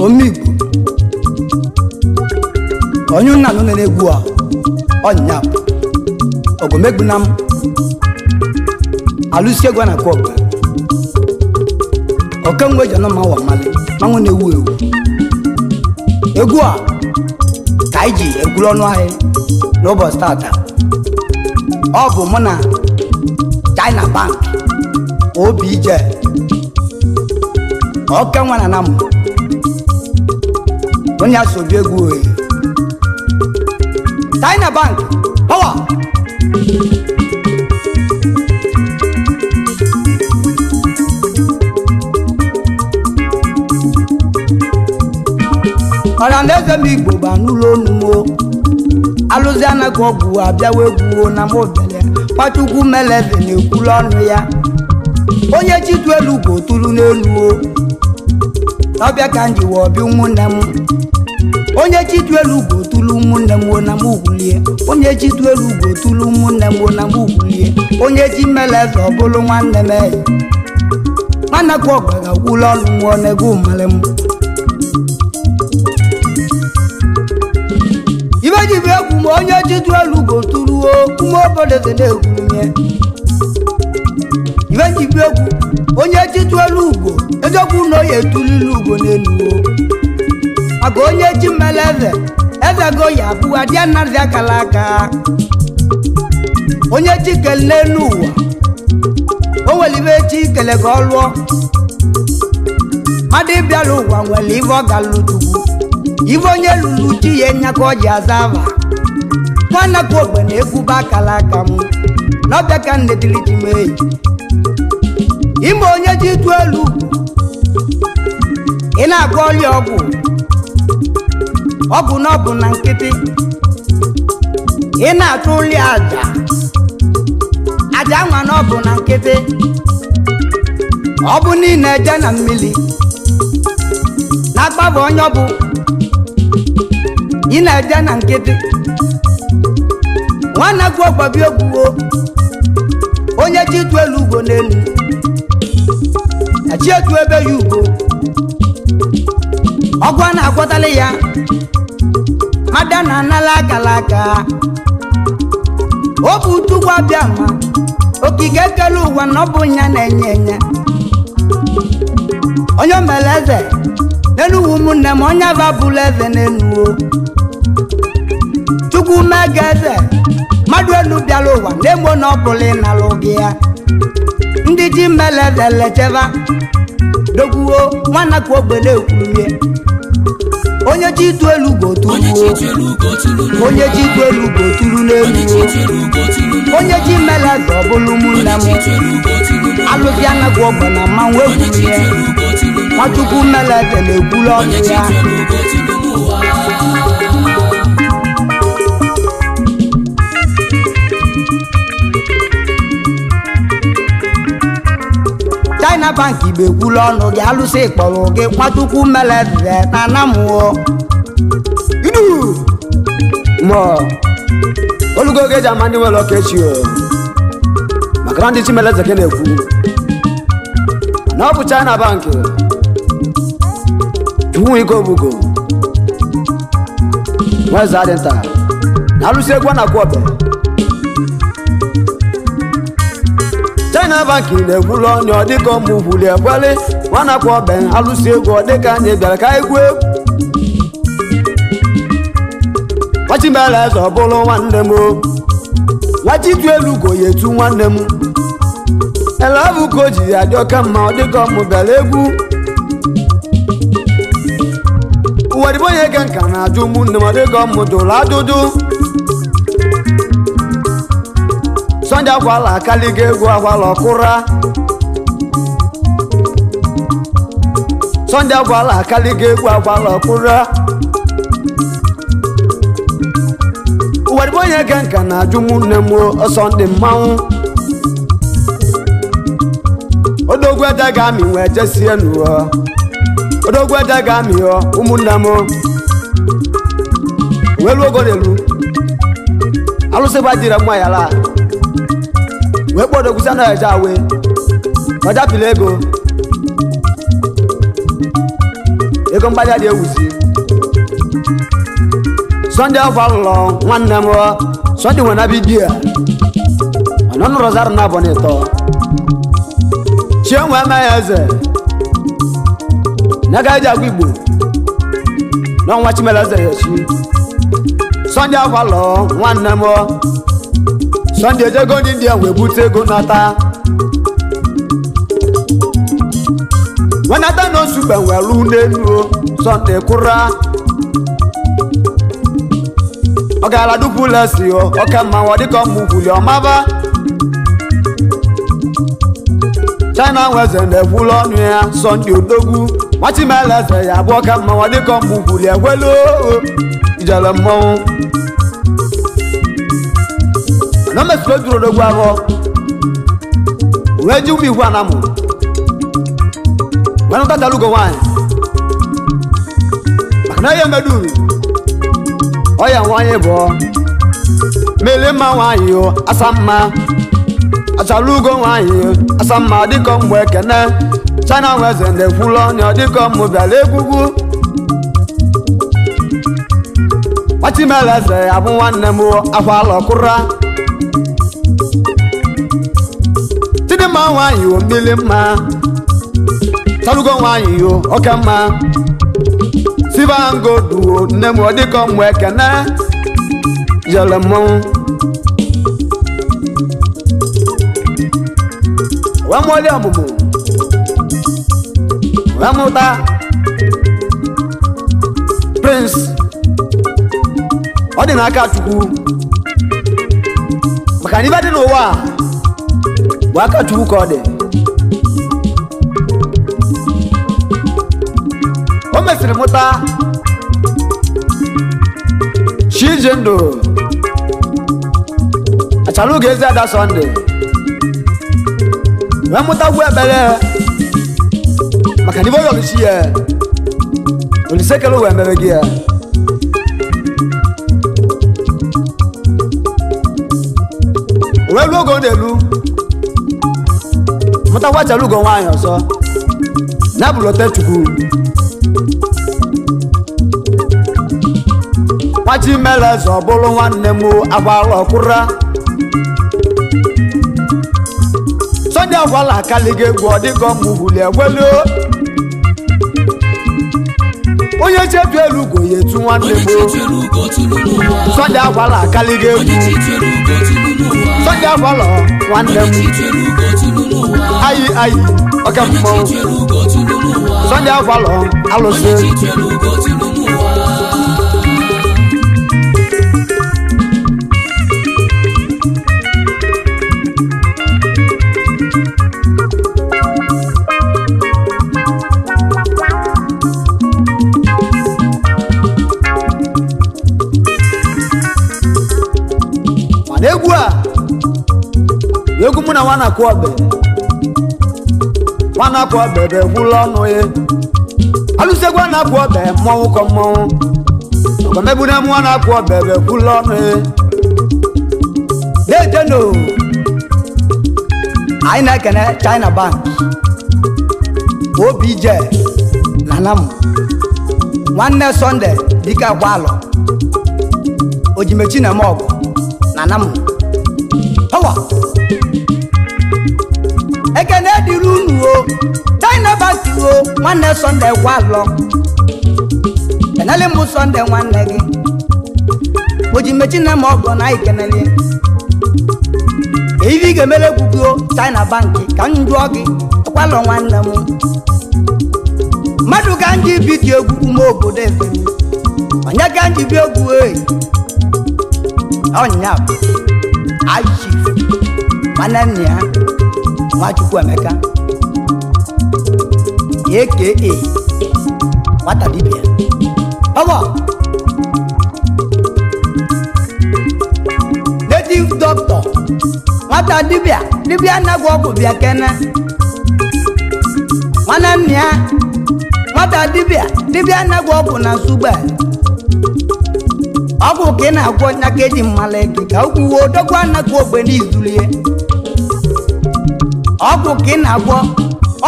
Omigbo onye nna no na-egwu a onya ogomegbunam Alusi egwu na kwọba okenwe jana ma wa mali manwo na-ewu ewu egwu a ka iji egwu ọnụ ahịa n'ụbọchị tata ọ bụ mụ na China Bank OBJ okenwe na Anam onye asobi egwu oyi China Bank power ọ̀rọ̀ ndeze m Igbo ba n'ụlọ onumo Alusi anaku ọgwụ abịawa egwu na mobele Nwachukwu meleze na-ekwulu ọnụ ya onye chitu elu ugo tụrụ n'elu n'ọbịa ka m ji wee ọbịa ụmụnne m onye chitu elu ugo tụrụ ụmụnne m na m ugwulie onye chitu elu ugo tụrụ ụmụnne m na m ugwulie onye chi meleze ọ bụrụ nwanne m eyi anaku ọgwụ ga-akwụlụ ọnụ nwụọ n'ego mmale m ibe ji bụ egwu ma onye chitu elu ugo tụrụ ụmụ obodo eze na-egwuru nye ibe ji bụ egwu onye chitu elu ugo eziokwu na oyi etulili ugo n'elu maka onye chi mmele eze go ya abụwa dị anazi akala aka onye chi kele n'elu ụwa o nwere ibe chi kele ka ọ lụọ mmadụ ịbịala ụwa nwere ibe ọ ga-alụ Chukwu ibe onye lụrụ chi ya nya ka ọ ji aza aba nwanne ka ogbe na-ekwuba akala aka m n'ọbịa ka nnedili ji mee ime onye ji tụ elu ị na-agwa ọrịa ọgwụ na ọbụ na nkịtị ị na-atụ ụlọ aja nwa na ọbụ na nkịtị ọ bụ niile eje na mmiri na-agbaba onye ọbụ ị na-eje na nkịtị nwanne gwu ọgbabi egwuo onye ji tụ elu ugo n'elu achi etu ebe ya ugo ọgwụ a na-agwọtali ya mada na anala akala aka ọ bụ Chukwu abịa ma okike kele ụwa na ọ bụ nya na-enye enye onye mere eze n'elu ụmụnne m onye abụla eze n'elu Chukwu mega eze mmadụ elu bịara ụwa na-emo na ọ bụla ịnara oge ya ndị ji mere eze lecheba dogwuo nwanne ka ogbe na-ekwulie onye ji tụ elu ugo tụrụ onye ji tụ elu ugo tụrụ n'elu onye ji mere eze ọ bụla ụmụnne m Alusi anaku ọgbe na mmanwụ egwulie Nwachukwu mere eze na-ekwulu ọnụ ya China Bank Igbo ekwulu ọnụ gị Alusi kpọrọ gị Nwachukwu mere eze na Anam idu ma olugo ga-eji ama ndị nwere ọka echi maka na ndị chi mere eze ka na-ekwu na ọ bụ China Bank Chukwu ike obugo nweze adị nta na Alusi egwu na kwọbe China Bank na-ekwulu ọnụ ọ dịka ụmụ ugwuli ekweli nwana kwọbe Alusi egwu ọ dịka anyị bịara ka egwu nwachimele eze ọ bụrụ nwanne m nwachitu elu ugo ya etu nwanne m ele ọ bụ ka o ji ya dị oke mma ọ dịka ọmụ bịara egwu ụwa dịbụ onye ke nka na-ajụ ụmụnne m ọ dịka ọmụ dụrụ adụdụ Sunday akwala akaliga egwu akwala ọkụra Sunday akwala akaliga egwu akwala ọkụra ụwa dịbụ onye ke nka na-ajụ ụmụnne m ọsọ ndị mmanwụ odogwu ede ga-amị wee jesie n'ụwa odogwu ede ga-amị ụmụnne m welu ogo n'elu Alusi gbajiri mma ya la wee kpọrọ ogwusi anaghị eje awe ọjapịla ego ego mgbada dị ewuzi Sunday afalọ nwanne m Sunday nwe na bidia ọnọnụ rozar na abọ n'ịtọ chienwe amaghị eze naga eji agwa Igbo n'ọnwa Chimeleze ya chi Sunday afalọ nwanne m Sunday ejego ndị India wee bute ego nata wenata no super welu n'elu Sunday kụra ọ gara dupulesi oke mmanwụ dịka ọmụgwuli ọmaba China weze na-ekwulu ọnụ ya Sunday odogwu nwa Chimeleze ya bụ oke mmanwụ dịka ọmụgwuli egwelu ijele mmọnwụ na mesịrị ojuru odogwu abụọ wee ji ụmụ igwe Anam wẹ́n tó tẹ̀lú go wáyé màkàná yẹ mẹ́dùrù ọ̀yà wáyé bọ̀ mẹ́lẹ́ má wáyé o asama àtàlú go wáyé asama dìkọ̀ mbọ̀ ẹ̀kẹ́nẹ́ China wẹ́sẹ̀ ndẹ̀kú lọ́nà dìkọ̀ mbọ̀ bẹ̀lẹ́ egwugwu wọ́n Chimeleze abụ nwanne m afọ alọkụra Chidimma wáyé o mmiri mma Salugo nwanyi yo oke mma Sibango duo nne m dịka mgbe ekene jele mmọnwụ wee mụọli ọmụmụ wee mụta Prince ọ dị n'aka Chukwu maka na ibe dị n'ụwa bụ aka Chukwu ka ọ dị o mesịrị mụta Chijendo achalụ ga-ezi ada Sunday wee mụta gwu ebere maka n'ibe ọyọ Alusi ya Olisekele wee mere gị ya wee luo ogo n'elu mụta gwa achalụ ugo nwaanyị ọzọ na-abụlọte Chukwu nwa Chimeleze ọ bụrụ nwanne m agbala ọkụra Sunday agbala akaliga egwu ọ dịka ọmụgwuli egwelu onye chetu elu ugo ya etu nwanne m Sunday agbala akaliga egwu Sunday agbala nwanne m ayi oke mmọnwụ Sunday agbala Alusi egwu a egwu mụ na nwa na-akụ ọbẹ bụ ekwula ọnụ ya Alusi egwu a na-akụ ọbẹ mmọnwụ kọ mmọnwụ ọgọmebu na nwa na-akụ ọbẹ bụ ekwula ọnụ ya na-eteno anyị na-ekene China Bank OBJ na Anam nwanne Sunday dike agbalọ ojimechi na mọgụ na Anam hawa ekene dịrị unu o China Bank o nwanne Sunday gwalọ kenele mụ Sunday nwanne gị ojimechi na mọgụ na ikenele eyibi ga-emele gwugo China Bank ka m jụọ gị gwalọ nwanne m mmadụ ka ndị bido egwu ume obodo efe onye ka ndị bi egwu ọnya Chief nwanne nna ya Nwachukwu Emeka aka nwata dibia ọwa native doctor nwata dibia na-agwọ ọgwụ bịa kene nwanne nna ya nwata dibia na-agwọ ọgwụ na Nsugbe ọgwụ ka ị na-agwọ nya ka eji mmala gị ka ukwuwe odogwu anakwu ogbe n'izulie ọgwụ ka ị na-agwọ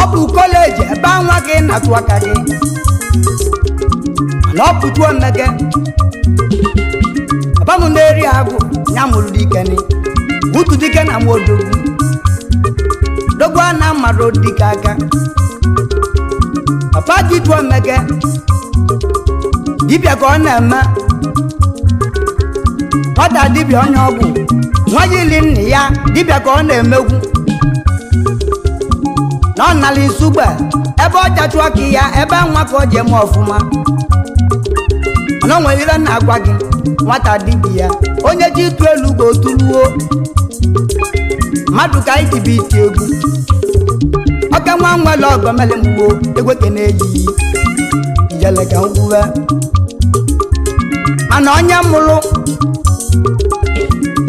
ọ bụ kọleji ebe nwa gị na-atụ aka gị mana ọ pụtụ omeke papa m na-eri agụ ya mụrụ dike ni butu dike na modogwu dogo a na mmadụ dike aka papa ji tụọ omeke dibịa ka ọ na-eme nwata dibịa onye ọgwụ nwa yili nna ya dibịa ka ọ na-emegwu na ọ nala isugbe ebe ọ jachụ aka ya ebe nwa ka ọ ji eme ọfụma mana o nwere ire na-agwa gị nwata dibịa onye ji ịtụ elu ka otuluo mmadụ ka anyị tibi iti egwu oke nwa nwere ọgọmele mgbo egwe ke na-eyi ijele ka ngwuwe mana onye mụrụ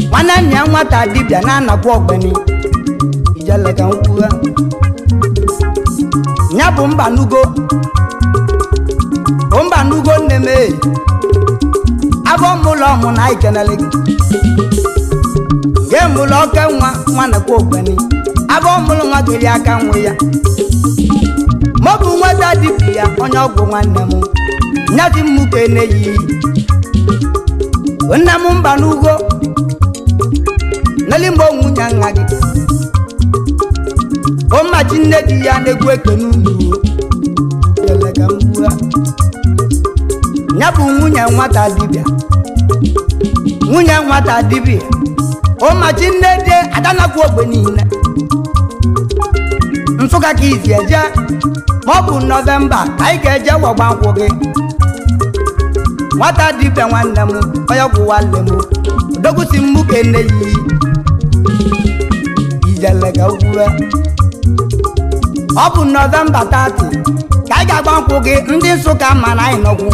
nwanne nna ya nwata dibịa na-anakwa ọgbeni ijele ka ngwuwe nya bụ mba nugo nne m abụ mụlọ ọmụ na anyị kenele gị gee mụlọ oke nwa nakwa ogbeni abụ mụlụ nwa gịrị aka nwe ya maọbụ nweta dibịa onye ọgwụ nwanne m nyati m ka na-eyi nne m mba n'ugo neli mgbe nwunye nna gị ụmụmachi nne di ya na-egwu ekene unu elega mgbua ya bụ nwunye nwata dibịa ụmụmachi nne di adanakwa ogbe niile Nsụka ka izi eje ma ọ bụ Nọvemba ka anyị ga-eje wọgba nkwụ gị nwata dibịa nwanne m onye ọgwụ nwanne m dogosi m ka nne yi ijelega ugwue ọ bụ Nọvemba 30 ka anyị ga-agba nkwụ gị ndị Nsụka ma na anyị nọgwụ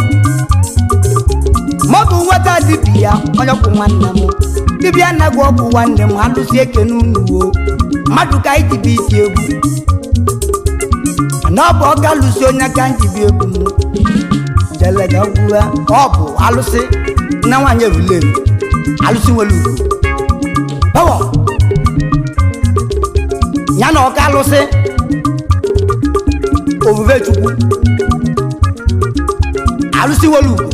ma ọ bụ nweta dibịa onye ọgwụ nwanne m dibịa na-egwu ọgwụ nwanne m alụsi ekene unuwo mmadụ ka anyị tibi isi egwu na ọ bụ ọka lụsi onye ka njibi egwu m jelega ugwue ọ bụ alụsị na nwaanyị eruleru alụsị nwere ugwu ewo ya na ọka alụsị ofufe Chukwu alụsị nwere ugwu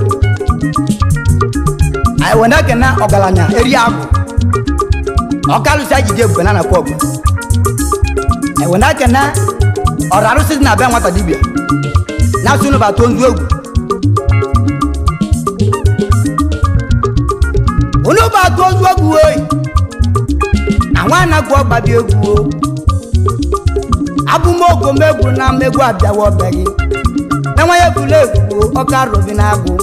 anyị wena kena ọgaranya eri agụ ọka alụsị ajide ebube na nakwa ọgụ anyị wena kena ọrụ arụsị dị na be nwata dibịa na-asụ n'ụba tụọ nzu egwu onụba tụọ nzu egwu oyi na nwa na-agụ ọgbabi egwu o abụmogo megwu na mmegwu abịawa ọbịa gị na nwa ya egwula egwu ọka robi na agụ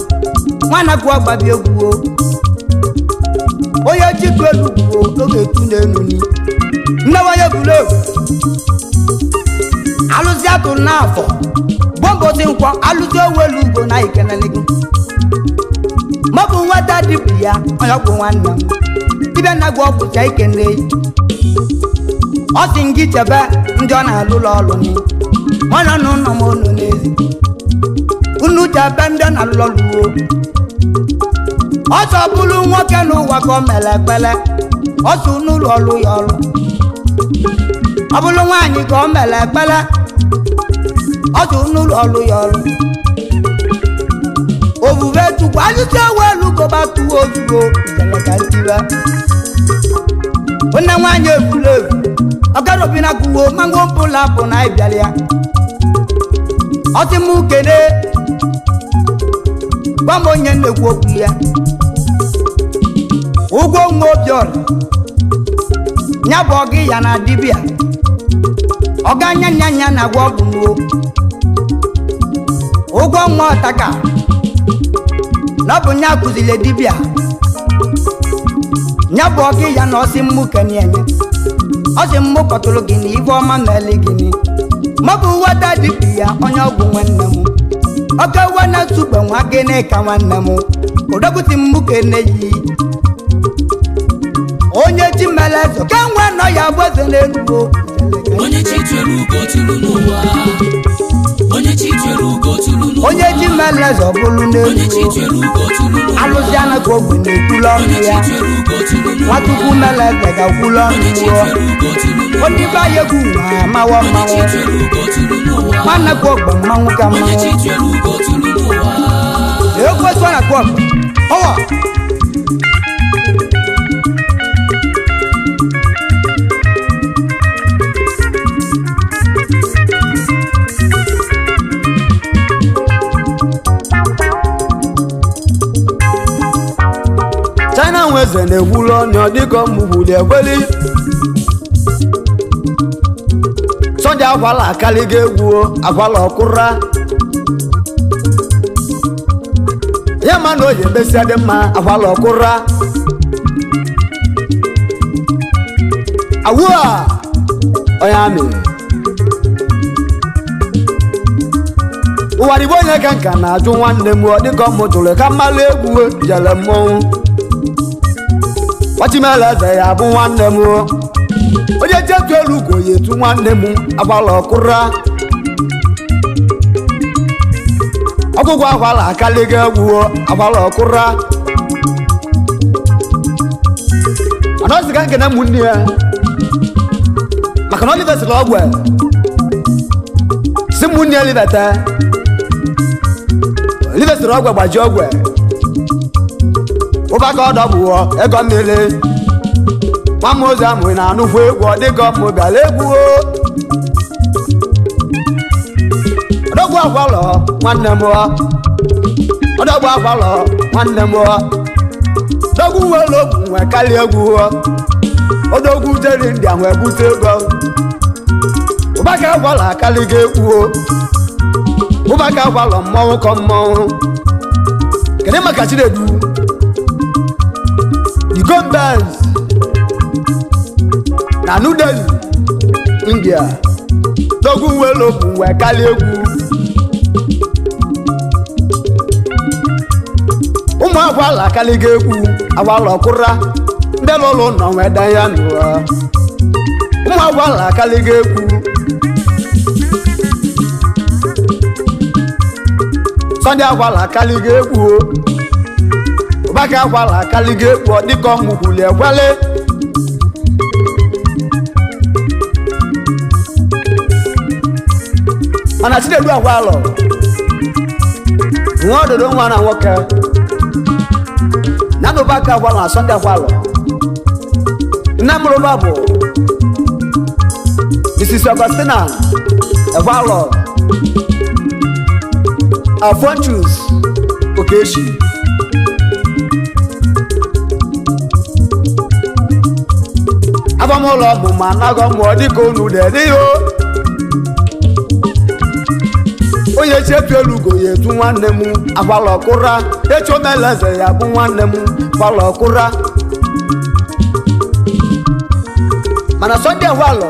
nwa na-agụ ọgbabi egwu o onye chitụ elu gbuo oge etu na-enu ni nne nwa ya egwula egwu alụsị atụrụ n'afọ gbọmbosi nkwọ alụsị owelu ugbo na ikenele gị maọbụ nweta dibịa onye ọgwụ nwanne m dibịa na-agwọ ọgwụ cha ikene ọ sị gị chebe ndị ọ na-alụlọ ọlụ ni nwanne nụ nọ m unu n'ezi unu chebe ndị ọ na-alụlọ luo ọ sọ bụrụ nwoke n'ụwa ka o mere ekpele ọ sọ n'ụlọ ọlụ ya ọlụ ọ bụrụ nwaanyị ka o mere ekpele ọ sọ n'ụlọ ọlụ ya ọlụ ofufe Chukwu alụsị ewelu goba tụwa ozugbo ijelega ntiwe onye nwaanyị efula efu ọgarobi na kuwo mango mpụla bụ na ịbịara ya ọ sị m kene gwa m onye na-ekwu okwu ya ụgwọ nwa Obiọra nya bụ ọgị ya na dibịa ọga nya na agwa ọgwụ n'o ụgwọ nwa Ọtaka na ọ bụ nya kụzile dibịa nya bụ ọgị ya na ọsị mmụ kenye enye ọsị mmụ kọtụrụ gị na ibe ọma meli gị ni maọbụ nweta dibịa onye ọgwụ nwanne m oke uwe na-esugbe nwa gị n'ịka nwanne m ụdọgụti mmụ kene yi onye chi mere ezo ka nwe nọ ya bụ eze n'elugo onye chi tụrụ ugo tụrụ n'ụwa onye chi tụrụ ugo tụrụ n'ụwa onye ji meleze ọbụlụ n'elu alụsị anaghị ogwu na-ekwulu ọnụ ya nwachukwu meleze ga-ekwulu ọnụ onye be anyị egwu na-amawa mmanwụ nwanne kwa ogbe mmanwụ ka mmanwụ ekwesu na kwa ogbe ọwa China nweze na-ekwulu ọnụ dịka ọmụgbuli ekweli Sunday akwala akaliga egwu akwala ọkụra ya ma na oyi emesi dị mma akwala ọkụra awu a onye amị ụwa dịbụ onye ka nka na-ajụ nwanne m dịka ọmụtụrụ ka mmalụ egwu jere mmọnwụ Wachimela eze ya bụ nwanne m onye jetu elu ugo ya etu nwanne m agbala ọkụra ọgwụgwọ agbala akaliga egwu agbala ọkụra mana ọ sị ka nkene ụmụnne ya maka na ọ libesịrị ọgwụ si ụmụnne ya libesịrị ọgwụ gbaji ọgwụ ụbaka ọdọbụọ ego mmiri nwamozu amụ na anụkwu egwu dịka ọmụ bịara egwu ọdọgwu akwalọ nwanne m ọdọgwu akwalọ nwanne m dọgwu nwere ogwu nwe karịa egwu ọdọgwu jeri ndị a nwee bute ego ụbaka akwalọ akarịga egwu ụbaka akwalọ mmọnwụ kọ mmọnwụ kedu maka Chinedu Gombas na New Delhi India dọgwu nwere ogwu nwe karịa egwu ụmụ akwala akaliga egwu agbala ọkụra ndị lụlụ nọ nwee danya n'ụwa ụmụ akwala akaliga egwu Sunday akwala akaliga egwu ụbaka akwala akaliga egwu dịka ọmụkwuli ekwele mana Chinedu akwalọ nwa ọdụdụ nwa na nwoke na ụbaka akwalọ na Sunday akwalọ nne mụrụba bụ Mrs. Augustina Ekwalọ Alphonsus Okechi abamụlọ bụ ma anaghọ mụọ dịka unu dedịyo onye chetu elu ugo ya etu nwanne m akwala ọkụra echomeleze ya bụ nwanne m akwala ọkụra mana Sunday Akwalọ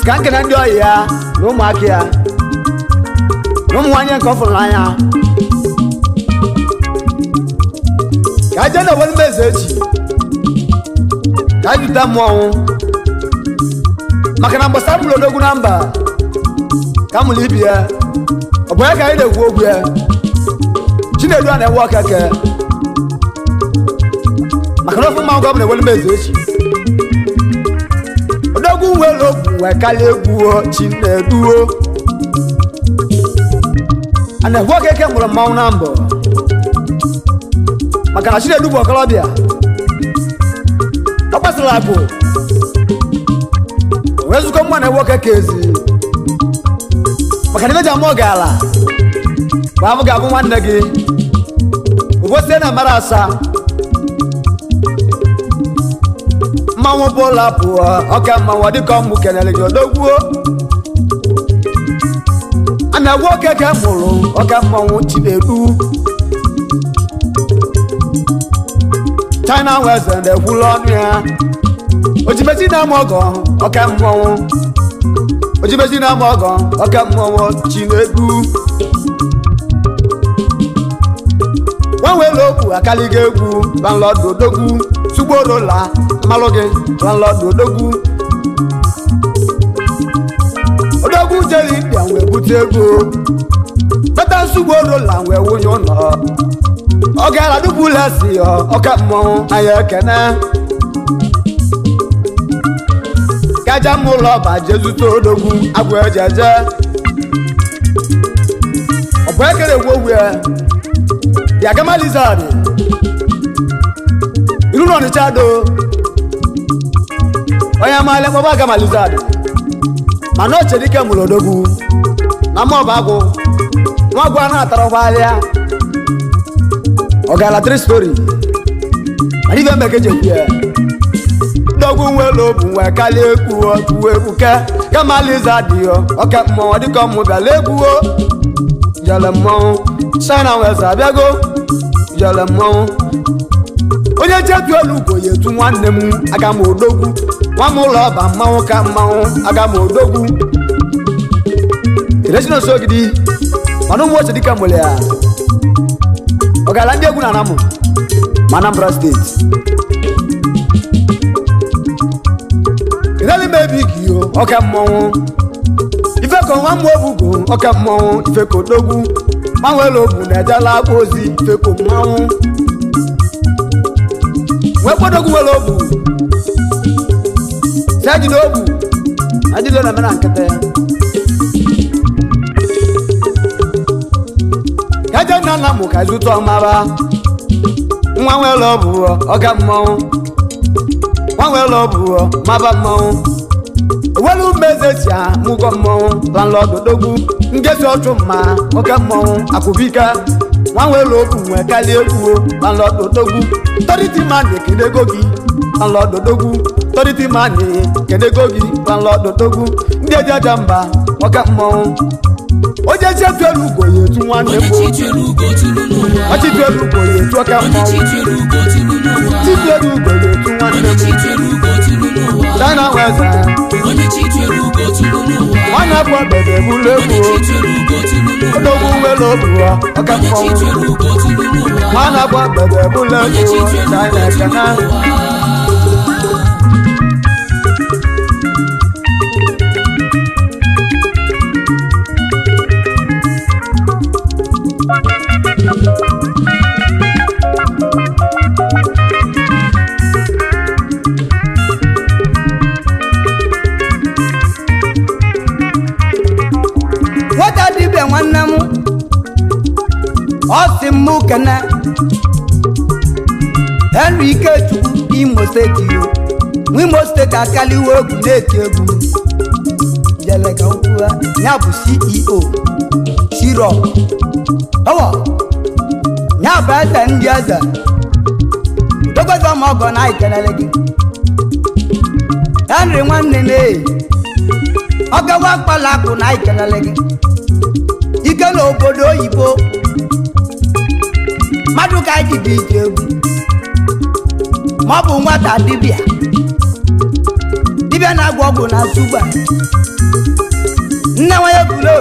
ka nkene ndị ọyị ya na ụmụaka ya na ụmụ nwanyị nke ọ fụrụ n'anya ka aje na ewelu meze echi ka ajụta mmọnwụ maka na mgbasa mụrụ odogwu na mba ka mụrụ ibi ya ọ bụ ya ka anyị na-ekwu okwu ya Chinedu a na-ewe okeke maka na ofu mmanwụ ka ọ bụ na ewelu meze echi odogwu nwere ogwu wee karịa egwu Chinedu a na-ekwu okeke mụrụ mmanwụ na mbọ maka na Chinedu bụ ọkọlọbịa ọ gbasara akụ wee zukọ mma na-ewe okeke ezi maka na imeji amụọ ga-ala bụ abụ ga-abụ nwanne gị ugosie na mara asa mmanwụ bụla pụọ ọka mmanwụ dịka ọmụ kenere gị odogwuo a na-ewe okeke mụrụ ọka mmanwụ Chinedu China nweze na-ekwulu ọnụ ya ojimezi na-ama ọgọ ọka mmọnwụ ojimezi na-ama ọgọ ọka mmọnwụ Chinedu nwanwere okwu akaliga egwu landlord odogwu sugborola amalụgị landlord odogwu jeri India wee bute ego nsugbo la we wonyo no ogala dubula si yo okammo ayekene kaja mulo ba Jesu to dogu agwe jeje obekere wowe ya gama lizard iru no ni chado oya male baba gama lizard mano chedike mulo dogu na mo bago mo gwa na tarofalya ogala 3 story ani be mekeje pia dogu welo bu we kale eku o tu ebuke kama lizard yo oka mo di ko mu bele eku o jale mo sana we sabiago jale mo onye chetu olugo yetu nwanne mu aga mo dogu nwa mu lo ba mawo ka mawo aga mo dogu Ireshino sogidi manu mo chedika molea ogala ndi egwu na Anam Anambra State Ireli mebi kiyo oka mmonwu ife ko nwa mu obugo oka mmonwu ife ko dogu manwelo obu na ejala agbozi ife ko mmonwu we podogu welo obu saji no obu adilo na mena nkete kaja na Anam ka zuto mara nwa welo obu oka mmonwu nwa welo obu maba mmonwu welu mezecha mugo mmonwu landlord dogu ngezi otu ma oka mmonwu akubika nwa welo obu nwe kali egwu landlord dogu 30 man kedego gi landlord dogu 30 man kedego gi landlord dogu ndi ejaja mba oka mmonwu oje chetu elugo yetu nwanne bo ochitu elugo yetu oka mmonwu chitu elugo yetu nwanne bo dana weza wana kwa bebe bulebu odogu welo buwa oka mmonwu wana kwa bebe bulebu dana kana Osimu kana Enrique Chukwu Imo State yo Imo State akali wogu na-eti egwu Jelega ukwua nya bụ CEO Shiro Owo nya bụ eze ndị eze Dogozo mogo na ikenele gị Henry nwanne ne Ogawa kpala akụ na ikenele gị Ike n'obodo oyibo madu ka ji di egwu ma bụ nwata dibia na-agwọ ọgwụ na suba nne nwa ya bulo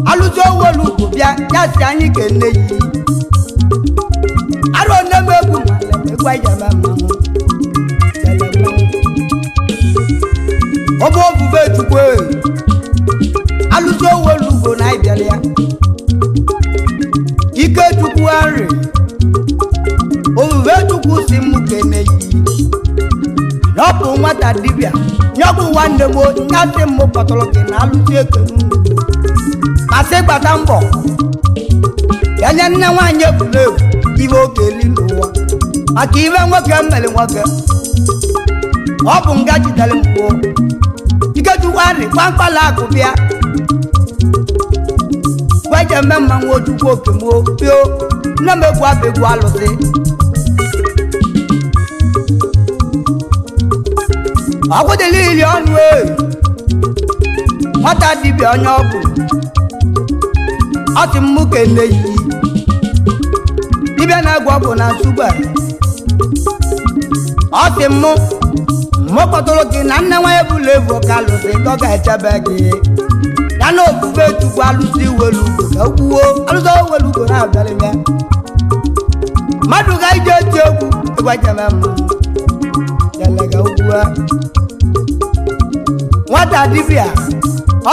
alụzi owolu bụ bịa ya si anyị kenne yi arụ nne m egwu egwu ijaba mmanwụ ọbụ obube chukwu alụzi owolu bụ na ịbịara ya ike chukwu arị ovuve chukwu si mụ kene yi n'ọbụ nwata dibia nyọbụ nwanne m nyasị mụ kpọtụrụ gị na alụsị ekenu masị gbata mbọ ya nye nne nwaanyị efulefu ibe oge eli n'ụwa maka ibe nwoke mmeli nwoke ọ bụ nga jidere mkpụ ike chukwu arị kpamkpala akụ bịa gwaje mmemma nwa ojukwu oke m pio nne m egwu abụ egwu alụsị ọgwụdịla ili ọnụ nwata dibịa onye ọgwụ ọtị mmụ kene yi dibịa na-egwu ọgwụ na suba ọtị mmụ kpọtụrụ gị na nne nwa ebula evu ka alụsị ọ ga-echebe gị ya na ofufe chukwu alụsị welugo ka ukwuo alụsị welugo na-abịarịbịa mmadụ ga ije eti egwu ịgwajeme mmụ jelega ugwu nwata dibịa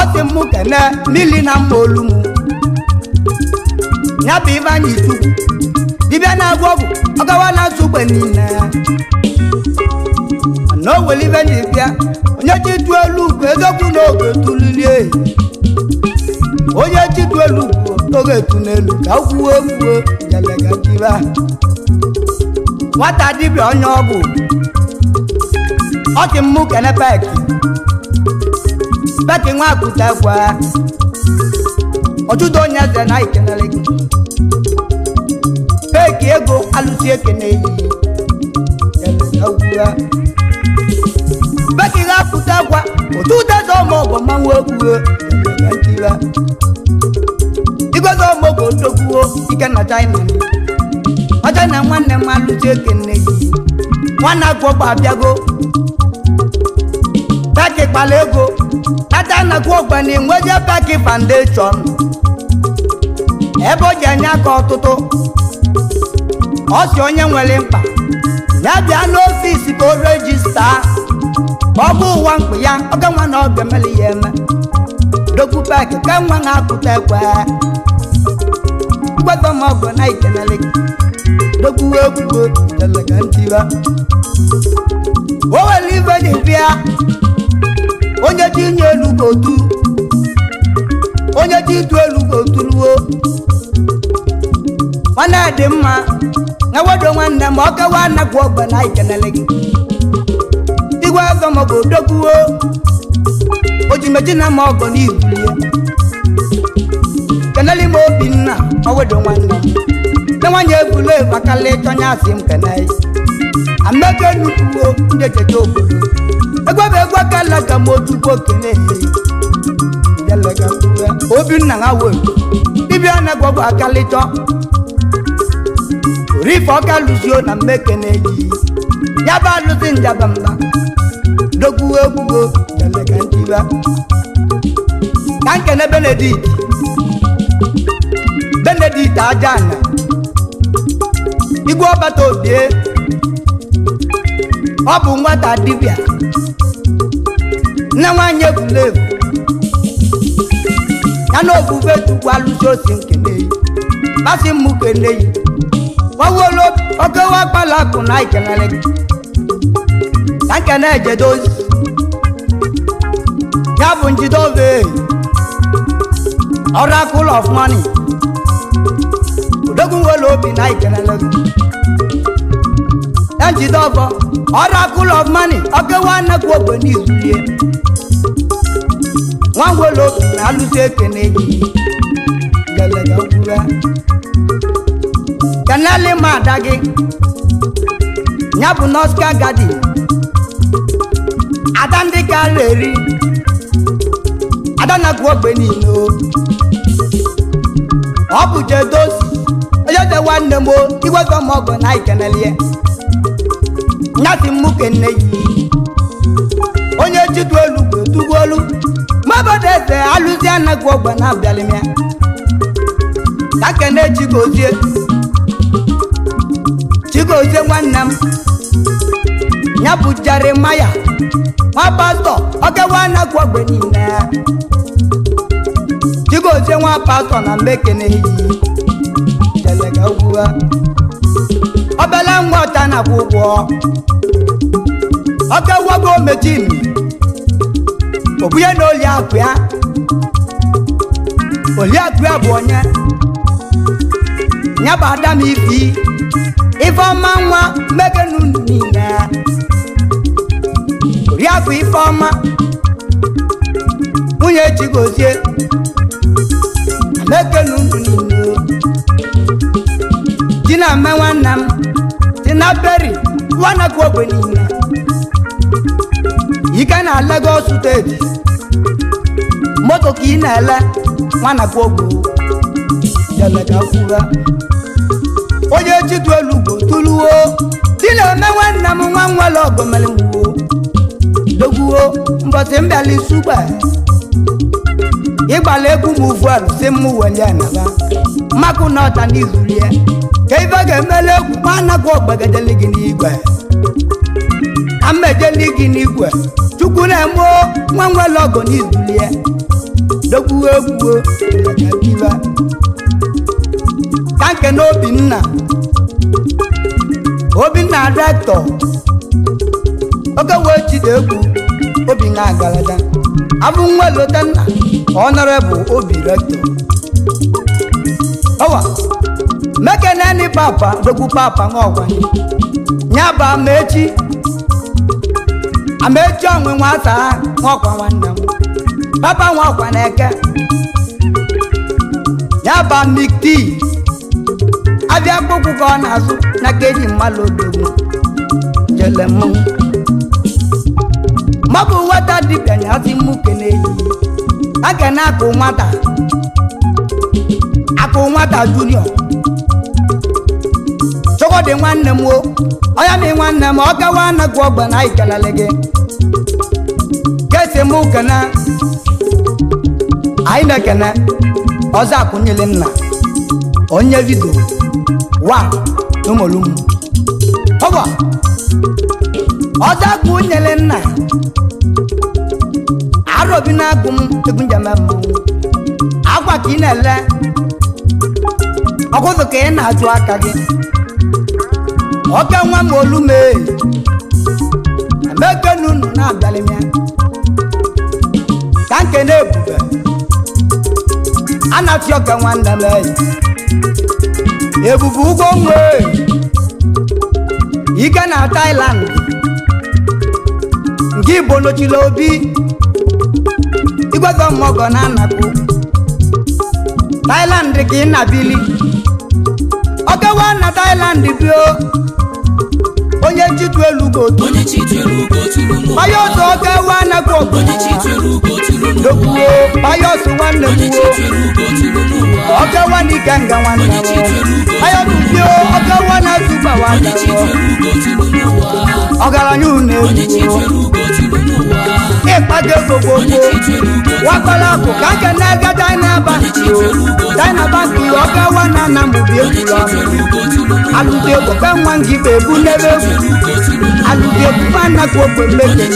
ọtị mmụ kene mili na mma olu m nyabi ivanyi chukwu dibia na agwogu okawa na sugbe nina no weli venyi bia onye chitu elu ugwu ezokwu n'oge tulilie onye chitu elu ugwu n'oge tunelu ka ukwuo ukwuo jalega diba nwata dibia onye ọgwụ ọtị mmụ kene peki nwa akụta kwa ọtụtụ onye eze na ikenele gị peki ego alụsi ekene yi peki ga akụta kwa ọtụtụ eze ọmọgọ mmanwụ egwuo igweze ọmọgọ odogwuo ike na China ọcha na nwanne m alụsi ekene yi nwanne agwọgba abịago peki kpala ego ata anaku ogbani nweje peki foundation ebe o ji enye aka ọtụtụ ọ si onye nwere mkpa ya bịa n'ọfisi ka o rejista ọ bụ ụwa mkpa ya oge nwa na ọ ga-emeli ya eme dokwu peki ka nwa na-apụta ekwe mgbata ma ọgọ na ikenele dokwu egwugo telega ntiba o were ife dị bịa onye tinye elu gotu onye titu elu goturuo nwanne dị mma na-ewedo nwanne ma ọ kawa anaku ọgba na ikenele gị igwe ego maọbụ odokwuo ojimeji na ma ọgọ n'izulie keneli ma Obinna owedo nwanne na nwanyị ebule makala ịchọnya asị m kenei ameke nukwuo ndị echeta obodo egwebe egwe kala ka motukwo kene yalega Obinna ngawe dibia na gwagwa akalito rifo kaluzio na mekene yi yaba luzi njabamba dogu egwugo yalega ntiba kankene Benedict ajana igwe ọbata obie ọ bụ nwata dibia nne nwanyị egwuregwu ya na ofufe tukwu alụsi osi nkene masị mmụ kene yi wawolo okewa kpala akụ na ikenele gị ka nkene ejedozi ya bụ njidove Oracle of money odogwu nwere obi na ikenele gị ya njidove Oracle of money okewa anaku ogbe n'izulie nwangwelo na alụsi ekene yi galega ngwura kanali ma ada gị ya bụ Oscar Gadi ada ndị ka eri ada anaku ogbe niile ọ bụ jedozi ejede nwanne m igweze m ọgọ na ikenelie nyasi mmụ kene yi onye chitu elu tugwu olu mabada eze alụzi anaku ogbe na abịalimia ka kene Chigozie nwanne m ya bụ Jeremiah nwa pastọ okewa anaku ogbe niile Chigozie nwa pastọ na mbekene yi jelega ugwuwa obele nwa ọcha na ụgwọ okewago mechini obuye na oliakụ ya bụ onye ya bụ Adam Ifeọma nwa mekenu niile oriakụ Ifeọma nwunye Chigozie mekenu niile tina mme nwanne m tina beri anaku ogbe niile ike na Lagos steeti moto ka ị na-ele anaku ogbe jelega kwura onye chitu elu gotuluo tina eme nwanne m nwa nwere ọgọmele mgbuo dogwuo mbọsị mbịala isugbe ịgbala egwu m uvuelu si mmụ weli anaba mmakụ na ọta n'izulie ka ife ga-emele egwu anaku ogbe gedeli gị n'igwe amejeli gị n'igwe chukwu na-eme nwa nwere ọgọ n'izulie dogwuo egwuo Obinna director oge wee jide egwu Obinna agalada abụ nwa Lotanna honorable Obi rector owa mekeneni papa dogwu papa ngogwani nyaba amechi onwe nwata nwakwa nwanne m papa nwakwa na-eke nyaba mikti abịa kpokwu ka ọ na-azụ na keji mmalụ odogwu jele m mabụ nwata dibịa nyazi mụ keneyi aka na akụ nwata junior chọkọdị nwanne m onye mi nwanne m ọ gawa anagụ ọgba na ikelele gị kesi mụ kene anyị na-ekene ọzọ akụnyele nna onye vidio wa n'ụmụlụm ọba ọzọ akụnyele nna arọbi na-agụ m egwu njem m akwa ka ị na-ele ọkụzụ ka ị na-ajụ aka gị oke nwa m olume amekenu nụ na-abịalị m ya ka nke na-ebube anachi oke nwanne m ebube ugwo nwe ike na Thailand nke Igbo nochila obi igwezo mmọgọ na anaku Thailand ka ị na-abili okewa na Thailand bio onye chitu elugo Bayosu okewa na kwọgụ dokuo Bayosu nwanne mwo okewa na Ikenga nwanne mwo Bayosu bio okewa na Zuba nwanne mwo ọgaranya unu ịkpado ego gbogbo wakwala akụ ka nke na-ega China Bank okewa na Anam bi egwuru ọnụ alụdị ego ka nwa ngị bụ ebu n'ebe egwu alụdị ego ma anaghị ogbe mmeke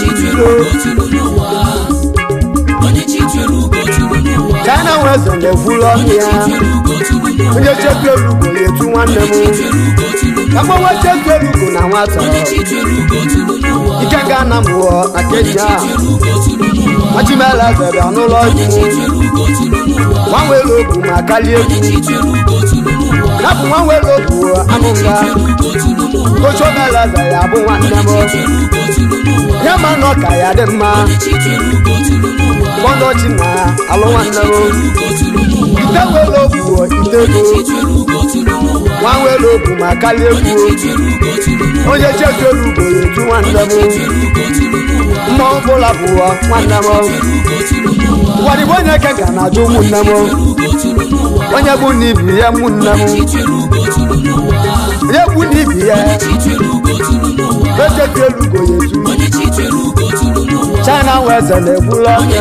China weze na-ekwuru ọnụ ya onye chetu elugo ya etu nwanne m agbanwe chetu elugo na nwata ike ga Anam na Kenya Achimela zere n'ụlọ ọgwụ nwanwere ogwu ma kalie egwu napụ nwanwere ogwu anụga Ochomela zere ya bụ nwanne m ya ma nọ ka ya dị mma Bọndọchi na alụ nwanne m ite were ogwu itego nwanwere ogwu ma kalie egwu onye chetu elugo ya etu nwanne m mma ọbụla bụ nwanne m wadịbụ onye ke ga na-ajụ ụmụnne m onye bụ n'ibi ya ụmụnne m onye bụ n'ibi ya echetu elugo ya etu China weze na-egbula ọnya